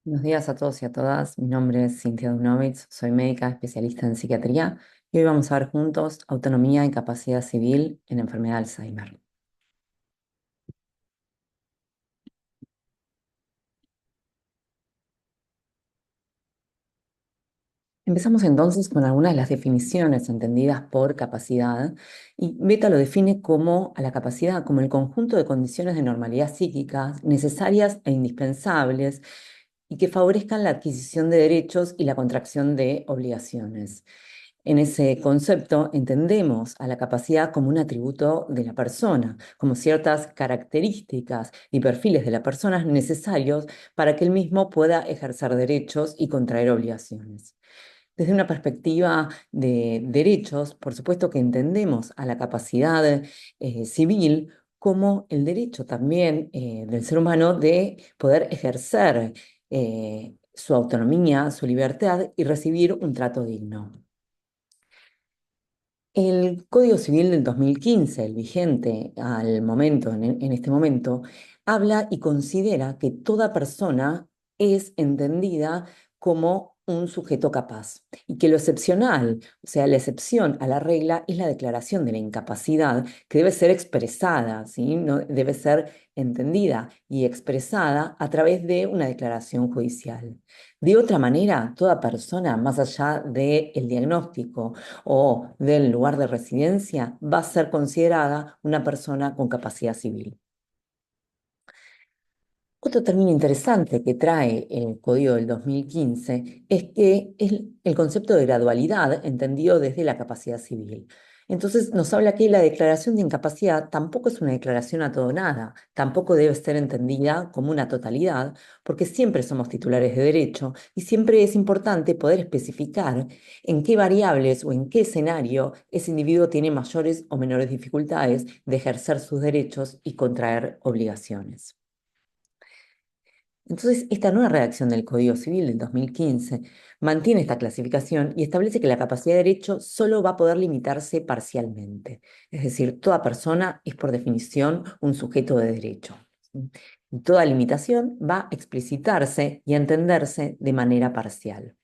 Buenos días a todos y a todas. Mi nombre es Cintia Dunovitz, soy médica especialista en psiquiatría y hoy vamos a ver juntos autonomía y capacidad civil en enfermedad de Alzheimer. Empezamos entonces con algunas de las definiciones entendidas por capacidad y Beta lo define como a la capacidad como el conjunto de condiciones de normalidad psíquica necesarias e indispensables y que favorezcan la adquisición de derechos y la contracción de obligaciones. En ese concepto entendemos a la capacidad como un atributo de la persona, como ciertas características y perfiles de la persona necesarios para que el mismo pueda ejercer derechos y contraer obligaciones. Desde una perspectiva de derechos, por supuesto que entendemos a la capacidad civil como el derecho también del ser humano de poder ejercer su autonomía, su libertad y recibir un trato digno. El Código Civil del 2015, el vigente al momento, en este momento, habla y considera que toda persona es entendida como un sujeto capaz y que lo excepcional, o sea, la excepción a la regla es la declaración de la incapacidad que debe ser expresada, ¿sí? No, debe ser entendida y expresada a través de una declaración judicial. De otra manera, toda persona, más allá del diagnóstico, o del lugar de residencia, va a ser considerada una persona con capacidad civil. Otro término interesante que trae el Código del 2015 es que es el concepto de gradualidad entendido desde la capacidad civil. Entonces nos habla que la declaración de incapacidad tampoco es una declaración a todo o nada, tampoco debe ser entendida como una totalidad, porque siempre somos titulares de derecho y siempre es importante poder especificar en qué variables o en qué escenario ese individuo tiene mayores o menores dificultades de ejercer sus derechos y contraer obligaciones. Entonces, esta nueva redacción del Código Civil del 2015 mantiene esta clasificación y establece que la capacidad de derecho solo va a poder limitarse parcialmente. Es decir, toda persona es por definición un sujeto de derecho, ¿sí? Y toda limitación va a explicitarse y a entenderse de manera parcial.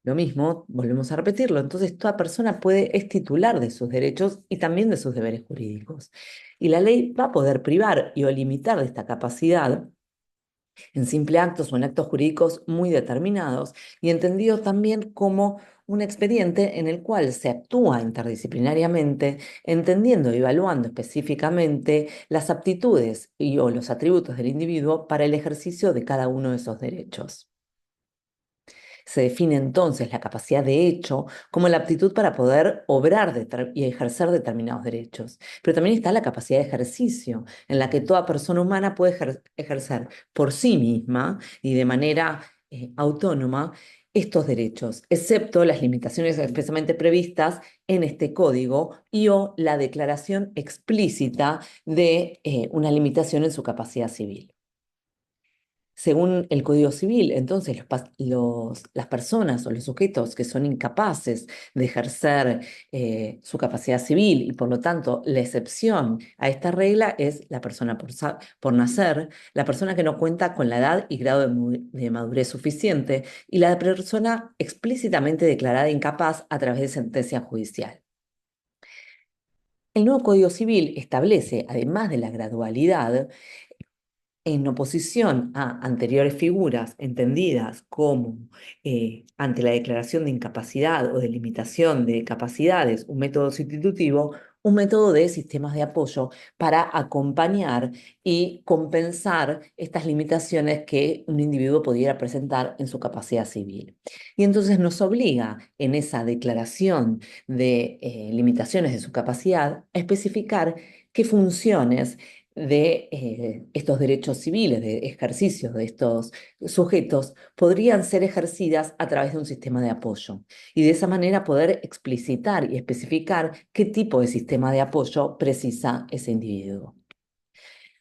Lo mismo, volvemos a repetirlo, entonces toda persona es titular de sus derechos y también de sus deberes jurídicos. Y la ley va a poder privar y o limitar de esta capacidad en simple actos o en actos jurídicos muy determinados y entendido también como un expediente en el cual se actúa interdisciplinariamente, entendiendo y evaluando específicamente las aptitudes y o los atributos del individuo para el ejercicio de cada uno de esos derechos. Se define entonces la capacidad de hecho como la aptitud para poder obrar y ejercer determinados derechos. Pero también está la capacidad de ejercicio, en la que toda persona humana puede ejercer por sí misma y de manera autónoma estos derechos, excepto las limitaciones expresamente previstas en este código y o la declaración explícita de una limitación en su capacidad civil. Según el Código Civil, entonces las personas o los sujetos que son incapaces de ejercer su capacidad civil y por lo tanto la excepción a esta regla es la persona por nacer, la persona que no cuenta con la edad y grado de madurez suficiente y la persona explícitamente declarada incapaz a través de sentencia judicial. El nuevo Código Civil establece, además de la gradualidad, en oposición a anteriores figuras entendidas como ante la declaración de incapacidad o de limitación de capacidades, un método sustitutivo, un método de sistemas de apoyo para acompañar y compensar estas limitaciones que un individuo pudiera presentar en su capacidad civil. Y entonces nos obliga en esa declaración de limitaciones de su capacidad a especificar qué funciones de estos derechos civiles, de ejercicios de estos sujetos, podrían ser ejercidas a través de un sistema de apoyo. Y de esa manera poder explicitar y especificar qué tipo de sistema de apoyo precisa ese individuo.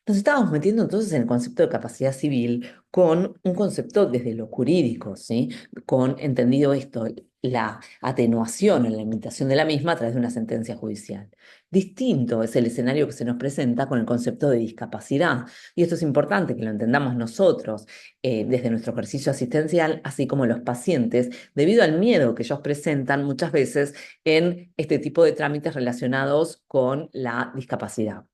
Nos estábamos metiendo entonces en el concepto de capacidad civil con un concepto desde lo jurídico, ¿sí? Con entendido esto, la atenuación o la limitación de la misma a través de una sentencia judicial. Distinto es el escenario que se nos presenta con el concepto de discapacidad. Y esto es importante que lo entendamos nosotros desde nuestro ejercicio asistencial, así como los pacientes, debido al miedo que ellos presentan muchas veces en este tipo de trámites relacionados con la discapacidad.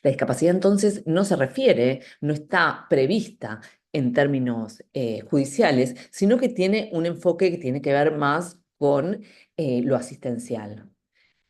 La discapacidad entonces no se refiere, no está prevista en términos judiciales, sino que tiene un enfoque que tiene que ver más con lo asistencial.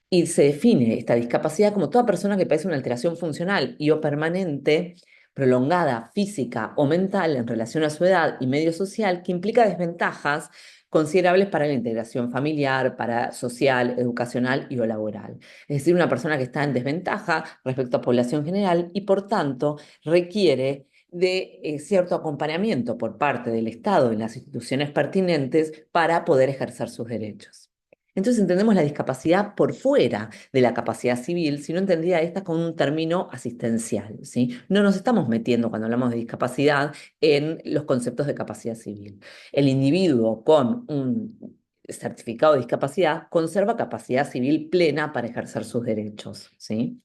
Y se define esta discapacidad como toda persona que padece una alteración funcional y o permanente, prolongada, física o mental en relación a su edad y medio social que implica desventajas considerables para la integración familiar, para social, educacional y o laboral. Es decir, una persona que está en desventaja respecto a población general y por tanto requiere de cierto acompañamiento por parte del Estado y las instituciones pertinentes para poder ejercer sus derechos. Entonces entendemos la discapacidad por fuera de la capacidad civil, sino entendida esta con un término asistencial, ¿sí? No nos estamos metiendo cuando hablamos de discapacidad en los conceptos de capacidad civil. El individuo con un certificado de discapacidad conserva capacidad civil plena para ejercer sus derechos, ¿sí?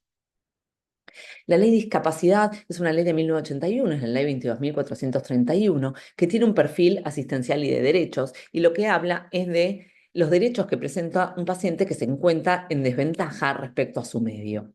La ley de discapacidad es una ley de 1981, es la ley 22.431, que tiene un perfil asistencial y de derechos, y lo que habla es de los derechos que presenta un paciente que se encuentra en desventaja respecto a su medio.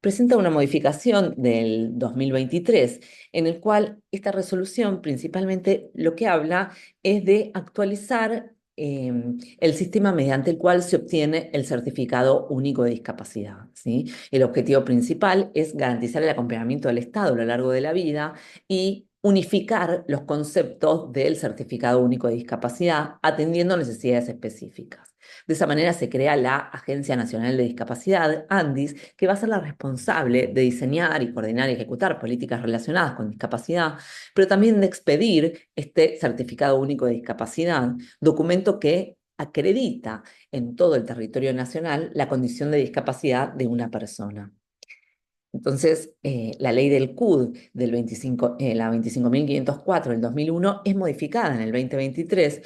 Presenta una modificación del 2023, en el cual esta resolución principalmente lo que habla es de actualizar el sistema mediante el cual se obtiene el certificado único de discapacidad, ¿sí? El objetivo principal es garantizar el acompañamiento del Estado a lo largo de la vida y unificar los conceptos del certificado único de discapacidad atendiendo necesidades específicas. De esa manera se crea la Agencia Nacional de Discapacidad, ANDIS, que va a ser la responsable de diseñar y coordinar y ejecutar políticas relacionadas con discapacidad, pero también de expedir este certificado único de discapacidad, documento que acredita en todo el territorio nacional la condición de discapacidad de una persona. Entonces, la ley del CUD del 25, la 25.504 del 2001 es modificada en el 2023,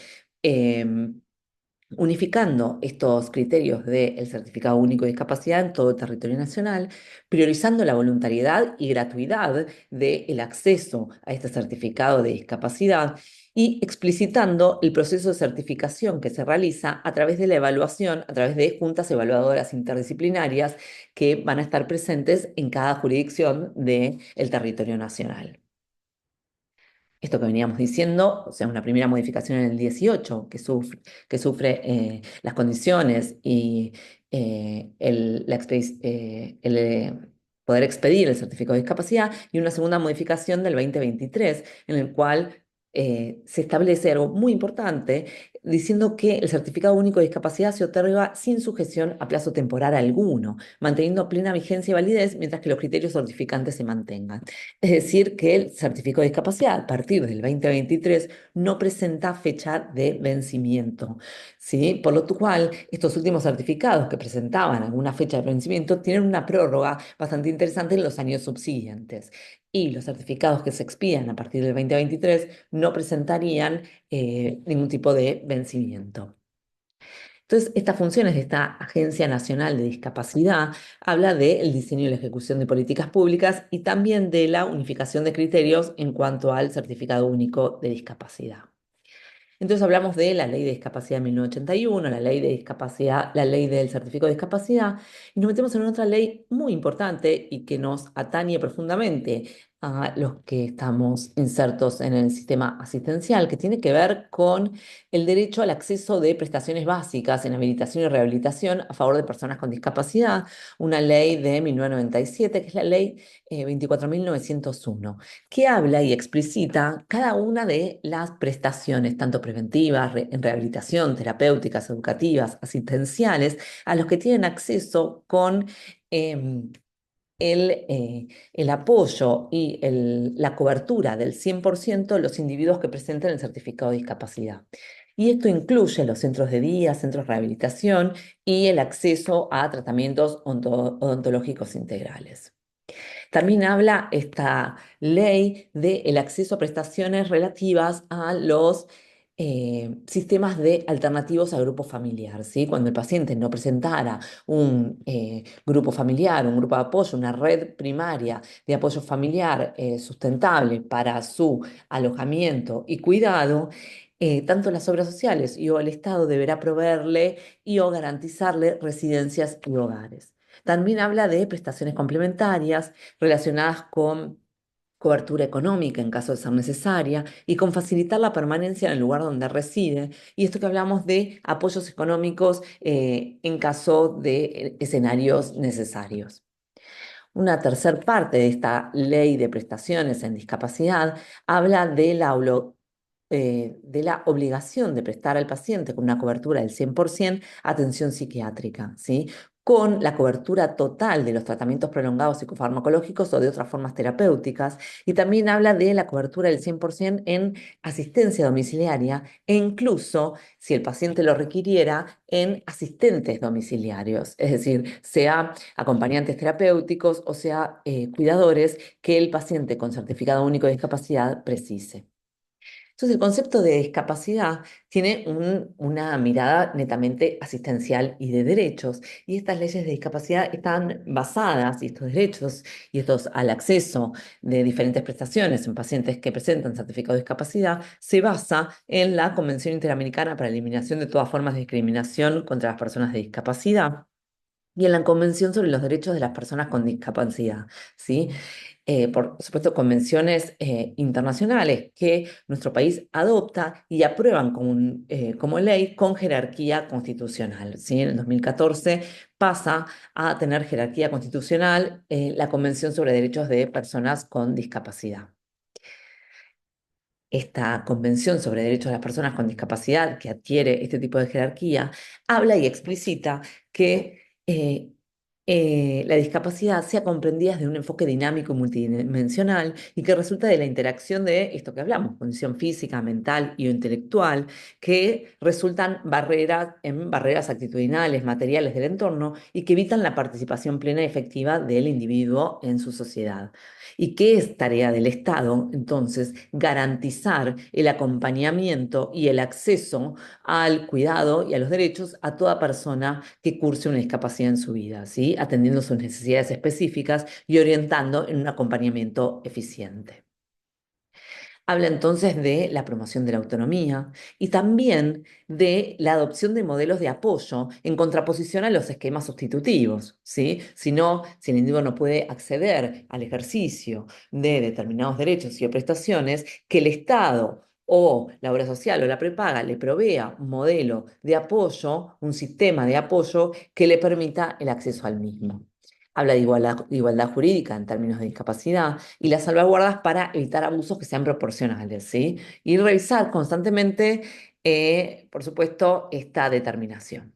unificando estos criterios del certificado único de discapacidad en todo el territorio nacional, priorizando la voluntariedad y gratuidad del acceso a este certificado de discapacidad y explicitando el proceso de certificación que se realiza a través de la evaluación, a través de juntas evaluadoras interdisciplinarias que van a estar presentes en cada jurisdicción del territorio nacional. Esto que veníamos diciendo, o sea, una primera modificación en el 18 que sufre las condiciones y poder expedir el certificado de discapacidad, y una segunda modificación del 2023, en el cual se establece algo muy importante, diciendo que el certificado único de discapacidad se otorga sin sujeción a plazo temporal alguno, manteniendo plena vigencia y validez mientras que los criterios certificantes se mantengan. Es decir, que el certificado de discapacidad a partir del 2023 no presenta fecha de vencimiento, ¿sí? Por lo cual, estos últimos certificados que presentaban alguna fecha de vencimiento tienen una prórroga bastante interesante en los años subsiguientes. Y los certificados que se expidan a partir del 2023 no presentarían ningún tipo de vencimiento. Entonces, estas funciones de esta Agencia Nacional de Discapacidad habla del diseño y la ejecución de políticas públicas y también de la unificación de criterios en cuanto al certificado único de discapacidad. Entonces hablamos de la ley de discapacidad de 1981, la ley de discapacidad, la ley del certificado de discapacidad, y nos metemos en otra ley muy importante y que nos atañe profundamente a los que estamos insertos en el sistema asistencial, que tiene que ver con el derecho al acceso de prestaciones básicas en habilitación y rehabilitación a favor de personas con discapacidad, una ley de 1997, que es la ley 24.901, que habla y explicita cada una de las prestaciones, tanto preventivas, en rehabilitación, terapéuticas, educativas, asistenciales, a los que tienen acceso con em, el apoyo y la cobertura del 100% de los individuos que presenten el certificado de discapacidad. Y esto incluye los centros de día, centros de rehabilitación y el acceso a tratamientos odontológicos integrales. También habla esta ley del acceso a prestaciones relativas a los sistemas de alternativos a grupo familiar, ¿sí? Cuando el paciente no presentara un grupo familiar, un grupo de apoyo, una red primaria de apoyo familiar sustentable para su alojamiento y cuidado, tanto las obras sociales y o el Estado deberá proveerle y o garantizarle residencias y hogares. También habla de prestaciones complementarias relacionadas con cobertura económica en caso de ser necesaria y con facilitar la permanencia en el lugar donde reside. Y esto que hablamos de apoyos económicos en caso de escenarios necesarios. Una tercer parte de esta ley de prestaciones en discapacidad habla de la obligación de prestar al paciente con una cobertura del 100% atención psiquiátrica, ¿sí? Con la cobertura total de los tratamientos prolongados psicofarmacológicos o de otras formas terapéuticas, y también habla de la cobertura del 100% en asistencia domiciliaria e incluso, si el paciente lo requiriera, en asistentes domiciliarios, es decir, sea acompañantes terapéuticos o sea cuidadores que el paciente con certificado único de discapacidad precise. Entonces, el concepto de discapacidad tiene una mirada netamente asistencial y de derechos, y estas leyes de discapacidad están basadas, y estos derechos y estos al acceso de diferentes prestaciones en pacientes que presentan certificado de discapacidad, se basa en la Convención Interamericana para la Eliminación de todas formas de discriminación contra las personas de discapacidad y en la Convención sobre los Derechos de las Personas con Discapacidad, ¿sí? Por supuesto, convenciones internacionales que nuestro país adopta y aprueban como ley con jerarquía constitucional, ¿sí? En el 2014 pasa a tener jerarquía constitucional la Convención sobre Derechos de Personas con Discapacidad. Esta Convención sobre Derechos de las Personas con Discapacidad, que adquiere este tipo de jerarquía, habla y explicita que la discapacidad sea comprendida desde un enfoque dinámico y multidimensional y que resulta de la interacción de esto que hablamos, condición física, mental y o intelectual, que resultan en barreras actitudinales, materiales del entorno y que evitan la participación plena y efectiva del individuo en su sociedad. ¿Y qué es tarea del Estado? Entonces, garantizar el acompañamiento y el acceso al cuidado y a los derechos a toda persona que curse una discapacidad en su vida, ¿sí? Atendiendo sus necesidades específicas y orientando en un acompañamiento eficiente. Habla entonces de la promoción de la autonomía y también de la adopción de modelos de apoyo en contraposición a los esquemas sustitutivos, ¿sí? Si el individuo no puede acceder al ejercicio de determinados derechos y prestaciones, que el Estado o la obra social o la prepaga le provea un modelo de apoyo, un sistema de apoyo que le permita el acceso al mismo. Habla de igualdad jurídica en términos de discapacidad y las salvaguardas para evitar abusos que sean proporcionales, ¿sí? Y revisar constantemente, por supuesto, esta determinación.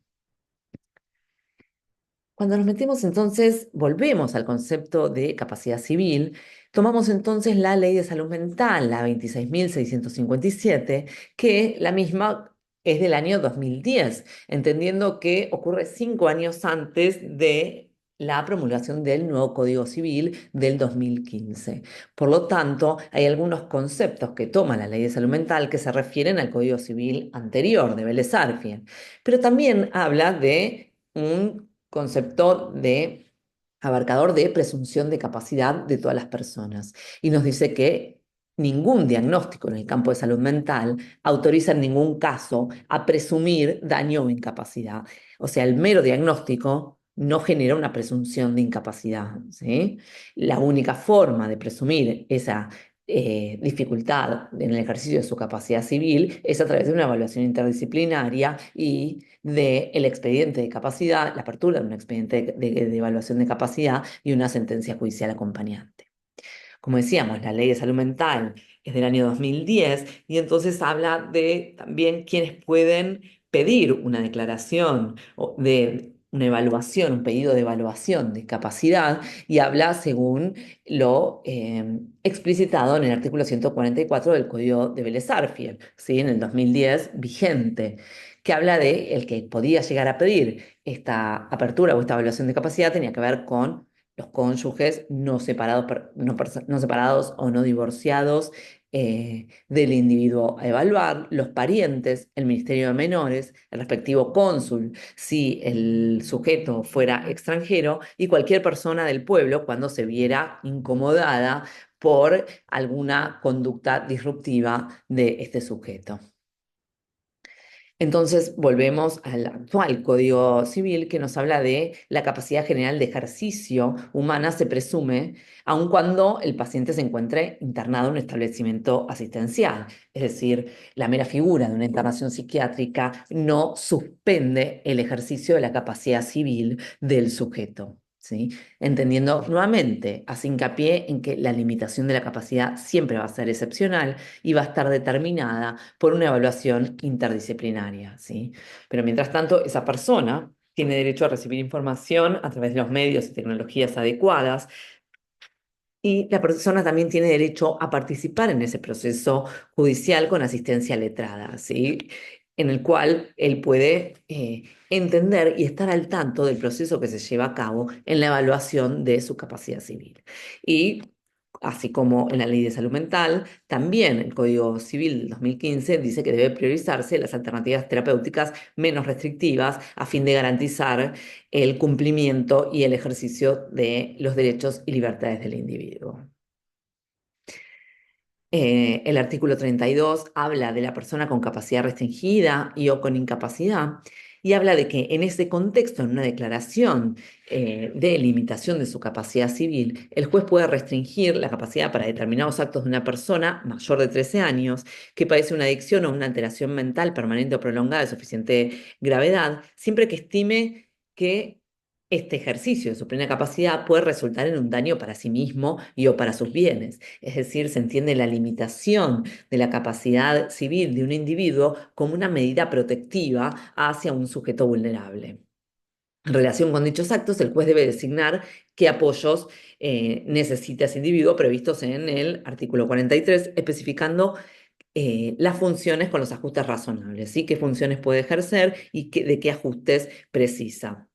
Cuando nos metemos entonces, volvemos al concepto de capacidad civil, tomamos entonces la Ley de Salud Mental, la 26.657, que la misma es del año 2010, entendiendo que ocurre 5 años antes de la promulgación del nuevo Código Civil del 2015. Por lo tanto, hay algunos conceptos que toma la Ley de Salud Mental que se refieren al Código Civil anterior de Vélez Arfiel, pero también habla de un concepto de abarcador de presunción de capacidad de todas las personas. Y nos dice que ningún diagnóstico en el campo de salud mental autoriza en ningún caso a presumir daño o incapacidad. O sea, el mero diagnóstico no genera una presunción de incapacidad, ¿sí? La única forma de presumir esa dificultad en el ejercicio de su capacidad civil es a través de una evaluación interdisciplinaria y del expediente de capacidad, la apertura de un expediente de evaluación de capacidad y una sentencia judicial acompañante. Como decíamos, la ley de salud mental es del año 2010 y entonces habla de también quienes pueden pedir una declaración de una evaluación, un pedido de evaluación de capacidad y habla según lo explicitado en el artículo 144 del Código de Vélez Arfiel, ¿sí? En el 2010 vigente, que habla de el que podía llegar a pedir esta apertura o esta evaluación de capacidad tenía que ver con los cónyuges no separados, no separados o no divorciados del individuo a evaluar, los parientes, el Ministerio de Menores, el respectivo cónsul, si el sujeto fuera extranjero, y cualquier persona del pueblo cuando se viera incomodada por alguna conducta disruptiva de este sujeto. Entonces volvemos al actual Código Civil que nos habla de la capacidad general de ejercicio humana se presume aun cuando el paciente se encuentre internado en un establecimiento asistencial. Es decir, la mera figura de una internación psiquiátrica no suspende el ejercicio de la capacidad civil del sujeto. ¿Sí? Entendiendo nuevamente, hace hincapié en que la limitación de la capacidad siempre va a ser excepcional y va a estar determinada por una evaluación interdisciplinaria, ¿sí? Pero mientras tanto, esa persona tiene derecho a recibir información a través de los medios y tecnologías adecuadas y la persona también tiene derecho a participar en ese proceso judicial con asistencia letrada, ¿sí? En el cual él puede entender y estar al tanto del proceso que se lleva a cabo en la evaluación de su capacidad civil. Y así como en la Ley de Salud Mental, también el Código Civil del 2015 dice que debe priorizarse las alternativas terapéuticas menos restrictivas a fin de garantizar el cumplimiento y el ejercicio de los derechos y libertades del individuo. El artículo 32 habla de la persona con capacidad restringida y o con incapacidad y habla de que en ese contexto, en una declaración de limitación de su capacidad civil, el juez puede restringir la capacidad para determinados actos de una persona mayor de 13 años que padece una adicción o una alteración mental permanente o prolongada de suficiente gravedad, siempre que estime que este ejercicio de su plena capacidad puede resultar en un daño para sí mismo y o para sus bienes. Es decir, se entiende la limitación de la capacidad civil de un individuo como una medida protectiva hacia un sujeto vulnerable. En relación con dichos actos, el juez debe designar qué apoyos necesita ese individuo previstos en el artículo 43, especificando las funciones con los ajustes razonables, ¿sí? Qué funciones puede ejercer y de qué ajustes precisa.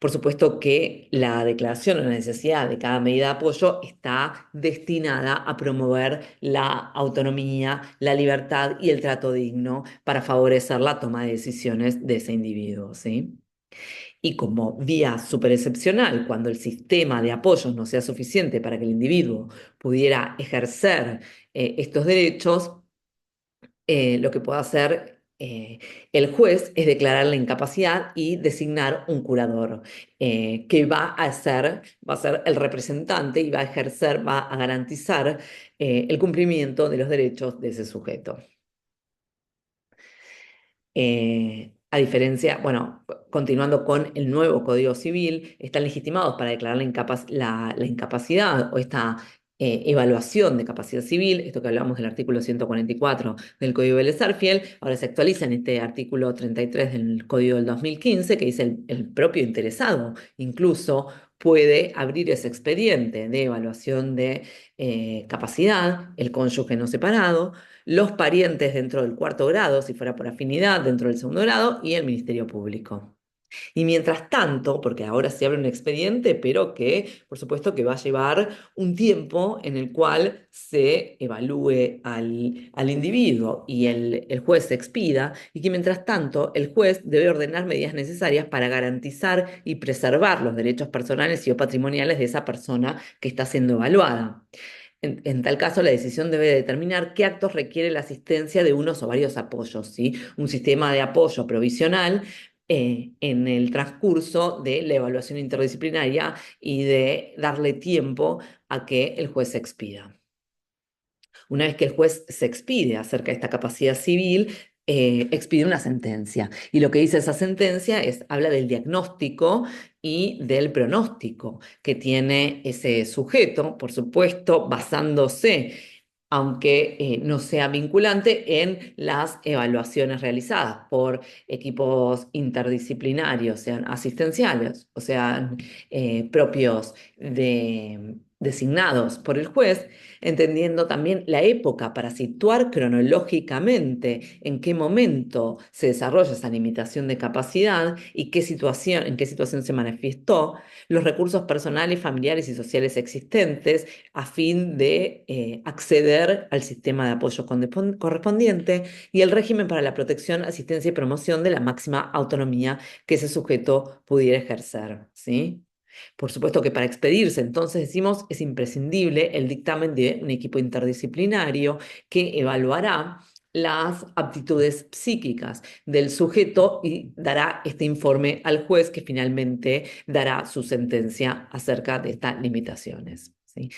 Por supuesto que la declaración o la necesidad de cada medida de apoyo está destinada a promover la autonomía, la libertad y el trato digno para favorecer la toma de decisiones de ese individuo, ¿sí? Y como vía súper excepcional, cuando el sistema de apoyos no sea suficiente para que el individuo pudiera ejercer estos derechos, lo que puede hacer el juez es declarar la incapacidad y designar un curador que va a ser el representante y va a ejercer, va a garantizar el cumplimiento de los derechos de ese sujeto. A diferencia, bueno, continuando con el nuevo Código Civil, están legitimados para declarar la incapacidad o esta evaluación de capacidad civil, esto que hablamos del artículo 144 del Código Vélez-Sarsfield, ahora se actualiza en este artículo 33 del Código del 2015, que dice el propio interesado incluso puede abrir ese expediente de evaluación de capacidad, el cónyuge no separado, los parientes dentro del cuarto grado, si fuera por afinidad, dentro del segundo grado, y el Ministerio Público. Y mientras tanto, porque ahora se abre un expediente, pero que por supuesto que va a llevar un tiempo en el cual se evalúe al individuo y el juez se expida, y que mientras tanto el juez debe ordenar medidas necesarias para garantizar y preservar los derechos personales y o patrimoniales de esa persona que está siendo evaluada. En tal caso, la decisión debe determinar qué actos requiere la asistencia de unos o varios apoyos, ¿sí? Un sistema de apoyo provisional en el transcurso de la evaluación interdisciplinaria y de darle tiempo a que el juez se expida. Una vez que el juez se expide acerca de esta capacidad civil, expide una sentencia. Y lo que dice esa sentencia habla del diagnóstico y del pronóstico que tiene ese sujeto, por supuesto, basándose, aunque no sea vinculante, en las evaluaciones realizadas por equipos interdisciplinarios, sean asistenciales o sean propios designados por el juez, entendiendo también la época para situar cronológicamente en qué momento se desarrolla esa limitación de capacidad y en qué situación se manifestó, los recursos personales, familiares y sociales existentes a fin de acceder al sistema de apoyo correspondiente y el régimen para la protección, asistencia y promoción de la máxima autonomía que ese sujeto pudiera ejercer, ¿sí? Por supuesto que para expedirse, entonces decimos, es imprescindible el dictamen de un equipo interdisciplinario que evaluará las aptitudes psíquicas del sujeto y dará este informe al juez que finalmente dará su sentencia acerca de estas limitaciones, ¿sí?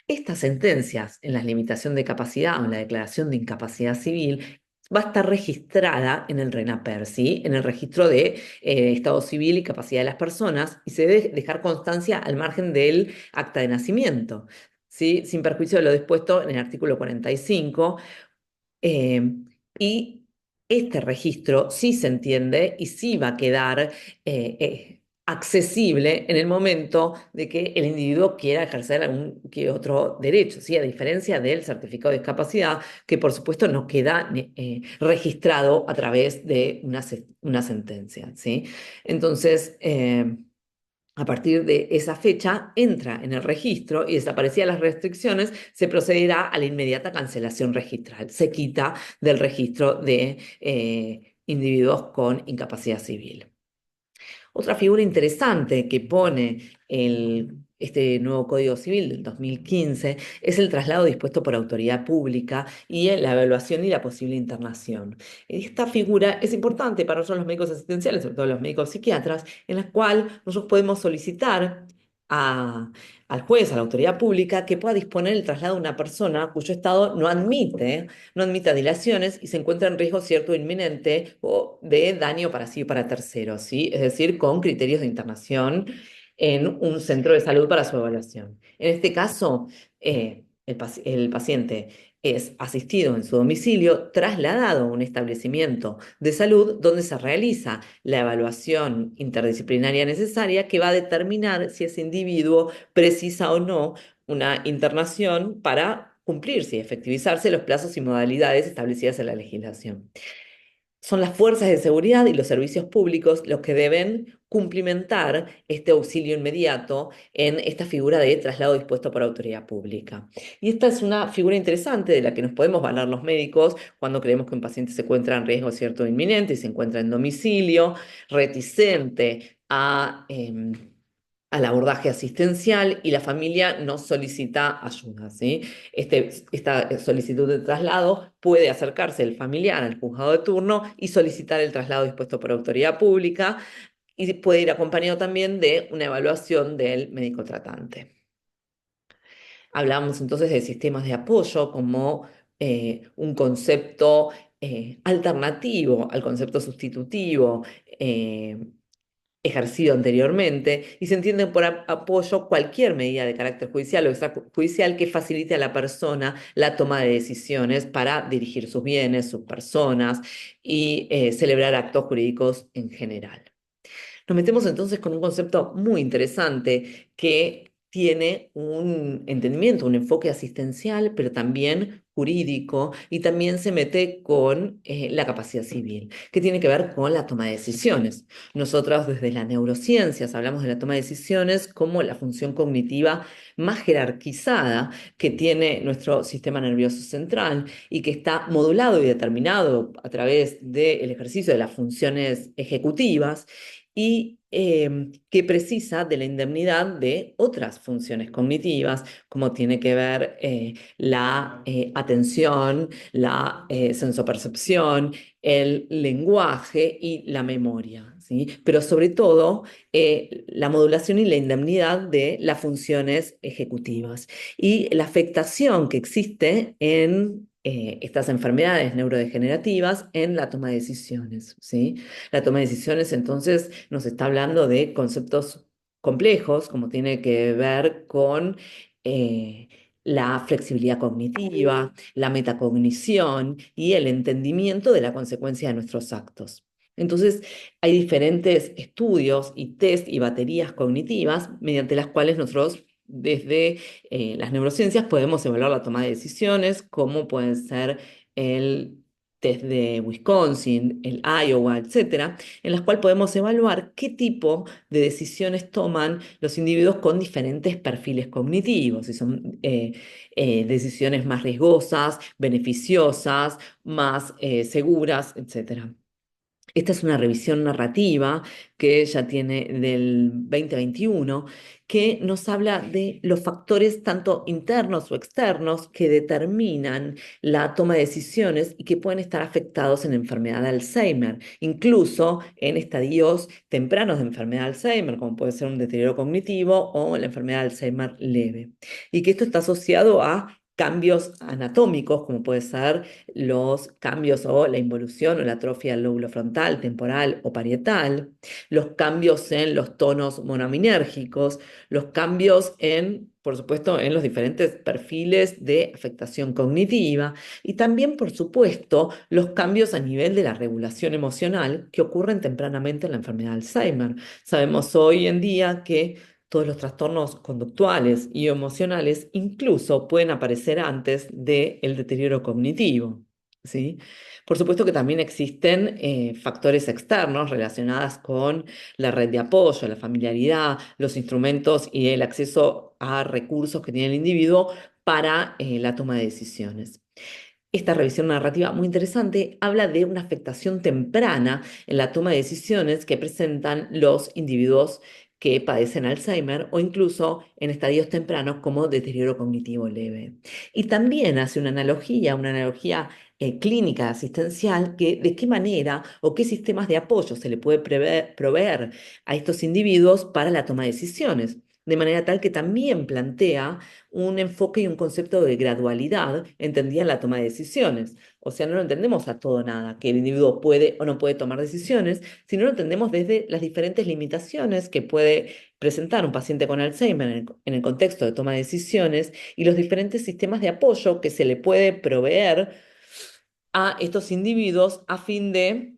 Estas sentencias en la limitación de capacidad o en la declaración de incapacidad civil va a estar registrada en el RENAPER, ¿sí? En el registro de Estado Civil y Capacidad de las Personas, y se debe dejar constancia al margen del acta de nacimiento, ¿sí? Sin perjuicio de lo dispuesto en el artículo 45. eh, y este registro sí se entiende y sí va a quedar accesible en el momento de que el individuo quiera ejercer algún que otro derecho, ¿sí? A diferencia del certificado de discapacidad, que por supuesto no queda registrado a través de una sentencia, ¿sí? Entonces, a partir de esa fecha, entra en el registro y desaparecidas las restricciones, se procederá a la inmediata cancelación registral. Se quita del registro de individuos con incapacidad civil. Otra figura interesante que pone este nuevo Código Civil del 2015 es el traslado dispuesto por autoridad pública y la evaluación y la posible internación. Esta figura es importante para nosotros los médicos asistenciales, sobre todo los médicos psiquiatras, en la cual nosotros podemos solicitar a- al juez, a la autoridad pública, que pueda disponer el traslado de una persona cuyo estado no admita dilaciones y se encuentra en riesgo cierto e inminente o de daño para sí y para terceros, ¿sí? Es decir, con criterios de internación en un centro de salud para su evaluación. En este caso, el paciente es asistido en su domicilio, trasladado a un establecimiento de salud donde se realiza la evaluación interdisciplinaria necesaria que va a determinar si ese individuo precisa o no una internación para cumplirse y efectivizarse los plazos y modalidades establecidas en la legislación. Son las fuerzas de seguridad y los servicios públicos los que deben cumplimentar este auxilio inmediato en esta figura de traslado dispuesto por autoridad pública. Y esta es una figura interesante de la que nos podemos valer los médicos cuando creemos que un paciente se encuentra en riesgo cierto e inminente y se encuentra en domicilio, reticente al abordaje asistencial y la familia no solicita ayuda, ¿sí? Esta solicitud de traslado puede acercarse el familiar al juzgado de turno y solicitar el traslado dispuesto por autoridad pública y puede ir acompañado también de una evaluación del médico tratante. Hablamos entonces de sistemas de apoyo como un concepto alternativo al concepto sustitutivo, ejercido anteriormente, y se entiende por apoyo cualquier medida de carácter judicial o extrajudicial que facilite a la persona la toma de decisiones para dirigir sus bienes, sus personas y celebrar actos jurídicos en general. Nos metemos entonces con un concepto muy interesante que tiene un entendimiento, un enfoque asistencial, pero también jurídico, y también se mete con la capacidad civil, que tiene que ver con la toma de decisiones. Nosotros desde las neurociencias hablamos de la toma de decisiones como la función cognitiva más jerarquizada que tiene nuestro sistema nervioso central y que está modulado y determinado a través del ejercicio de las funciones ejecutivas y que precisa de la indemnidad de otras funciones cognitivas, como tiene que ver la atención, la sensopercepción, el lenguaje y la memoria, ¿sí? Pero sobre todo la modulación y la indemnidad de las funciones ejecutivas y la afectación que existe en estas enfermedades neurodegenerativas en la toma de decisiones, ¿sí? La toma de decisiones entonces nos está hablando de conceptos complejos, como tiene que ver con eh, la flexibilidad cognitiva, la metacognición y el entendimiento de la consecuencia de nuestros actos. Entonces, hay diferentes estudios y test y baterías cognitivas mediante las cuales nosotros desde las neurociencias podemos evaluar la toma de decisiones, como pueden ser el test de Wisconsin, el Iowa, etcétera, en las cuales podemos evaluar qué tipo de decisiones toman los individuos con diferentes perfiles cognitivos, si son decisiones más riesgosas, beneficiosas, más seguras, etcétera. Esta es una revisión narrativa que ya tiene del 2021, que nos habla de los factores tanto internos o externos que determinan la toma de decisiones y que pueden estar afectados en la enfermedad de Alzheimer, incluso en estadios tempranos de enfermedad de Alzheimer, como puede ser un deterioro cognitivo o la enfermedad de Alzheimer leve. Y que esto está asociado a cambios anatómicos, como puede ser los cambios o la involución o la atrofia del lóbulo frontal, temporal o parietal, los cambios en los tonos monoaminérgicos, los cambios en, por supuesto, en los diferentes perfiles de afectación cognitiva y también, por supuesto, los cambios a nivel de la regulación emocional que ocurren tempranamente en la enfermedad de Alzheimer. Sabemos hoy en día que todos los trastornos conductuales y emocionales incluso pueden aparecer antes del deterioro cognitivo. ¿Sí? Por supuesto que también existen factores externos relacionados con la red de apoyo, la familiaridad, los instrumentos y el acceso a recursos que tiene el individuo para la toma de decisiones. Esta revisión narrativa muy interesante habla de una afectación temprana en la toma de decisiones que presentan los individuos que padecen Alzheimer o incluso en estadios tempranos como deterioro cognitivo leve. Y también hace una analogía clínica asistencial, que de qué manera o qué sistemas de apoyo se le puede proveer a estos individuos para la toma de decisiones. De manera tal que también plantea un enfoque y un concepto de gradualidad entendida en la toma de decisiones. O sea, no lo entendemos a todo o nada, que el individuo puede o no puede tomar decisiones, sino lo entendemos desde las diferentes limitaciones que puede presentar un paciente con Alzheimer en el contexto de toma de decisiones y los diferentes sistemas de apoyo que se le puede proveer a estos individuos a fin de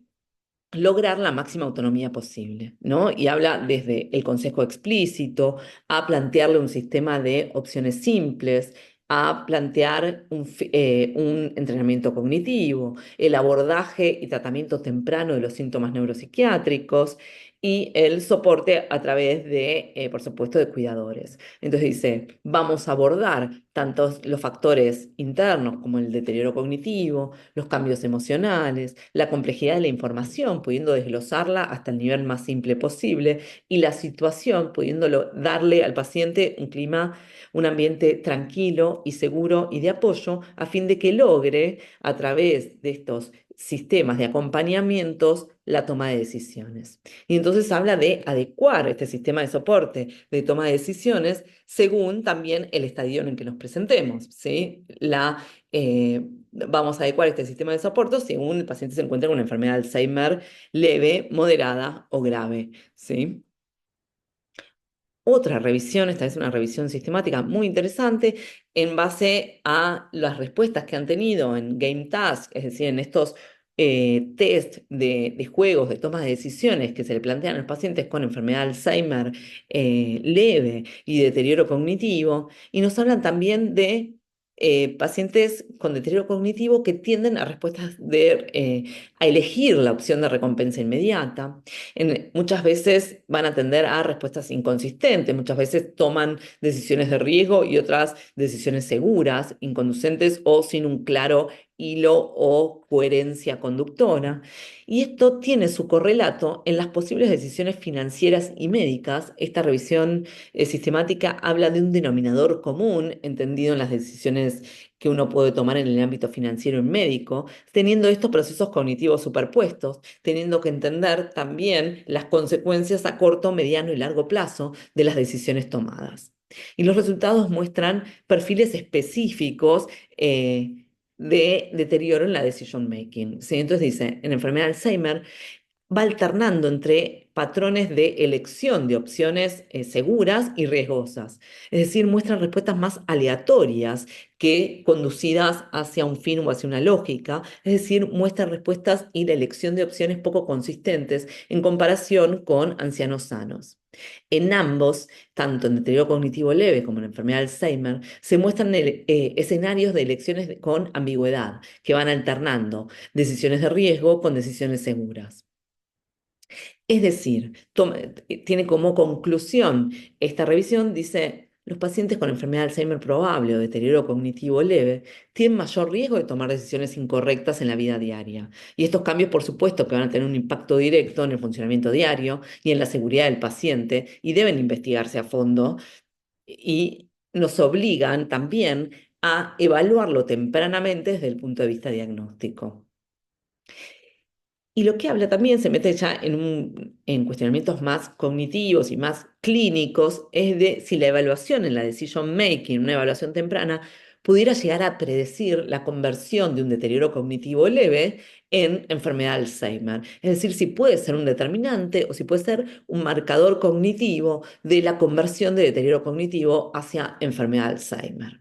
lograr la máxima autonomía posible, ¿no? Y habla desde el consejo explícito, a plantearle un sistema de opciones simples, a plantear un entrenamiento cognitivo, el abordaje y tratamiento temprano de los síntomas neuropsiquiátricos y el soporte a través de, por supuesto, de cuidadores. Entonces dice, vamos a abordar tanto los factores internos como el deterioro cognitivo, los cambios emocionales, la complejidad de la información, pudiendo desglosarla hasta el nivel más simple posible, y la situación, pudiéndolo darle al paciente un clima, un ambiente tranquilo y seguro y de apoyo, a fin de que logre, a través de estos sistemas de acompañamientos, la toma de decisiones. Y entonces habla de adecuar este sistema de soporte de toma de decisiones según también el estadio en el que nos presentemos, ¿sí? Vamos a adecuar este sistema de soporte según el paciente se encuentra con una enfermedad de Alzheimer leve, moderada o grave, ¿sí? Otra revisión, esta es una revisión sistemática muy interesante, en base a las respuestas que han tenido en Game Task, es decir, en estos test de juegos, de toma de decisiones que se le plantean a los pacientes con enfermedad de Alzheimer leve y deterioro cognitivo, y nos hablan también de pacientes con deterioro cognitivo que tienden a respuestas a elegir la opción de recompensa inmediata. Muchas veces van a tender a respuestas inconsistentes, muchas veces toman decisiones de riesgo y otras decisiones seguras, inconducentes o sin un claro hilo o coherencia conductora. Y esto tiene su correlato en las posibles decisiones financieras y médicas. Esta revisión sistemática habla de un denominador común, entendido en las decisiones que uno puede tomar en el ámbito financiero y médico, teniendo estos procesos cognitivos superpuestos, teniendo que entender también las consecuencias a corto, mediano y largo plazo de las decisiones tomadas. Y los resultados muestran perfiles específicos de deterioro en la decision making, ¿sí? Entonces dice, en enfermedad de Alzheimer va alternando entre patrones de elección de opciones seguras y riesgosas. Es decir, muestran respuestas más aleatorias que conducidas hacia un fin o hacia una lógica. Es decir, muestran respuestas y la elección de opciones poco consistentes en comparación con ancianos sanos. En ambos, tanto en deterioro cognitivo leve como en la enfermedad de Alzheimer, se muestran escenarios de elecciones con ambigüedad, que van alternando decisiones de riesgo con decisiones seguras. Es decir, tiene como conclusión esta revisión, dice, los pacientes con enfermedad de Alzheimer probable o deterioro cognitivo leve tienen mayor riesgo de tomar decisiones incorrectas en la vida diaria. Y estos cambios, por supuesto, que van a tener un impacto directo en el funcionamiento diario y en la seguridad del paciente y deben investigarse a fondo y nos obligan también a evaluarlo tempranamente desde el punto de vista diagnóstico. Y lo que habla también se mete ya en cuestionamientos más cognitivos y más clínicos, es de si la evaluación en la decision making, una evaluación temprana, pudiera llegar a predecir la conversión de un deterioro cognitivo leve en enfermedad de Alzheimer. Es decir, si puede ser un determinante o si puede ser un marcador cognitivo de la conversión de deterioro cognitivo hacia enfermedad de Alzheimer.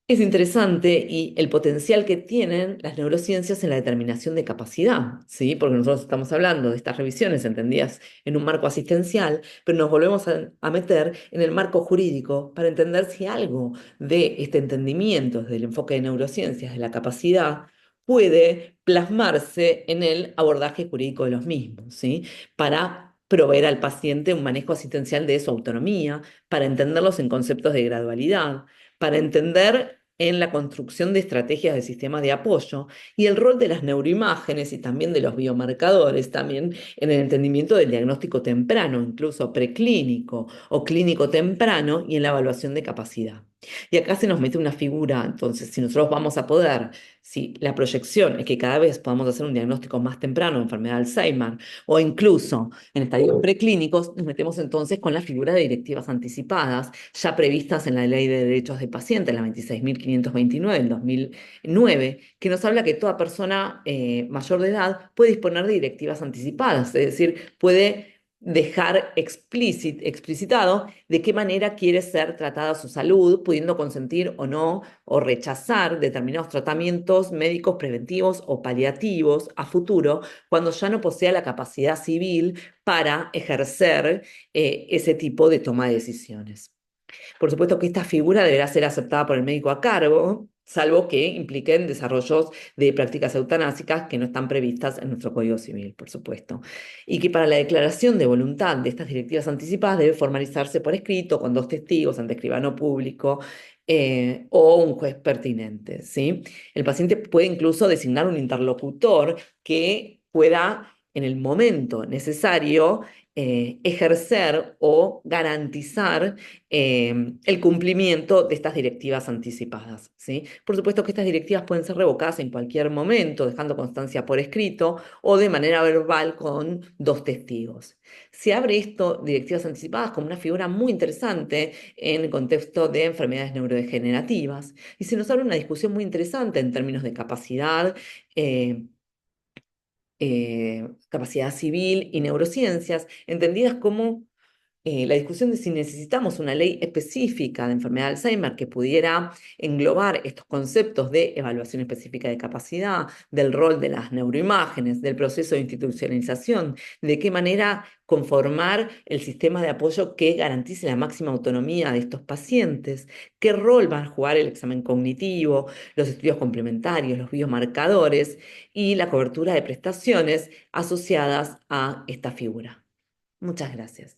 Es interesante y el potencial que tienen las neurociencias en la determinación de capacidad, ¿sí? Porque nosotros estamos hablando de estas revisiones entendidas en un marco asistencial, pero nos volvemos a meter en el marco jurídico para entender si algo de este entendimiento desde el enfoque de neurociencias de la capacidad puede plasmarse en el abordaje jurídico de los mismos, ¿sí? Para proveer al paciente un manejo asistencial de su autonomía, para entenderlos en conceptos de gradualidad, para entender en la construcción de estrategias de sistemas de apoyo y el rol de las neuroimágenes y también de los biomarcadores, también en el entendimiento del diagnóstico temprano, incluso preclínico o clínico temprano y en la evaluación de capacidad. Y acá se nos mete una figura, entonces, si nosotros vamos a poder, si la proyección es que cada vez podamos hacer un diagnóstico más temprano de enfermedad de Alzheimer o incluso en estadios preclínicos, nos metemos entonces con la figura de directivas anticipadas, ya previstas en la Ley de Derechos de Paciente, la 26.529 del 2009, que nos habla que toda persona mayor de edad puede disponer de directivas anticipadas, es decir, puede dejar explicitado de qué manera quiere ser tratada su salud, pudiendo consentir o no o rechazar determinados tratamientos médicos preventivos o paliativos a futuro cuando ya no posea la capacidad civil para ejercer ese tipo de toma de decisiones. Por supuesto que esta figura deberá ser aceptada por el médico a cargo, salvo que impliquen desarrollos de prácticas eutanásicas que no están previstas en nuestro Código Civil, por supuesto. Y que para la declaración de voluntad de estas directivas anticipadas debe formalizarse por escrito con dos testigos ante escribano público o un juez pertinente, ¿sí? El paciente puede incluso designar un interlocutor que pueda, en el momento necesario, ejercer o garantizar el cumplimiento de estas directivas anticipadas, ¿sí? Por supuesto que estas directivas pueden ser revocadas en cualquier momento, dejando constancia por escrito o de manera verbal con dos testigos. Se abre esto, directivas anticipadas, como una figura muy interesante en el contexto de enfermedades neurodegenerativas y se nos abre una discusión muy interesante en términos de capacidad. Capacidad civil y neurociencias, entendidas como la discusión de si necesitamos una ley específica de enfermedad de Alzheimer que pudiera englobar estos conceptos de evaluación específica de capacidad, del rol de las neuroimágenes, del proceso de institucionalización, de qué manera conformar el sistema de apoyo que garantice la máxima autonomía de estos pacientes, qué rol van a jugar el examen cognitivo, los estudios complementarios, los biomarcadores y la cobertura de prestaciones asociadas a esta figura. Muchas gracias.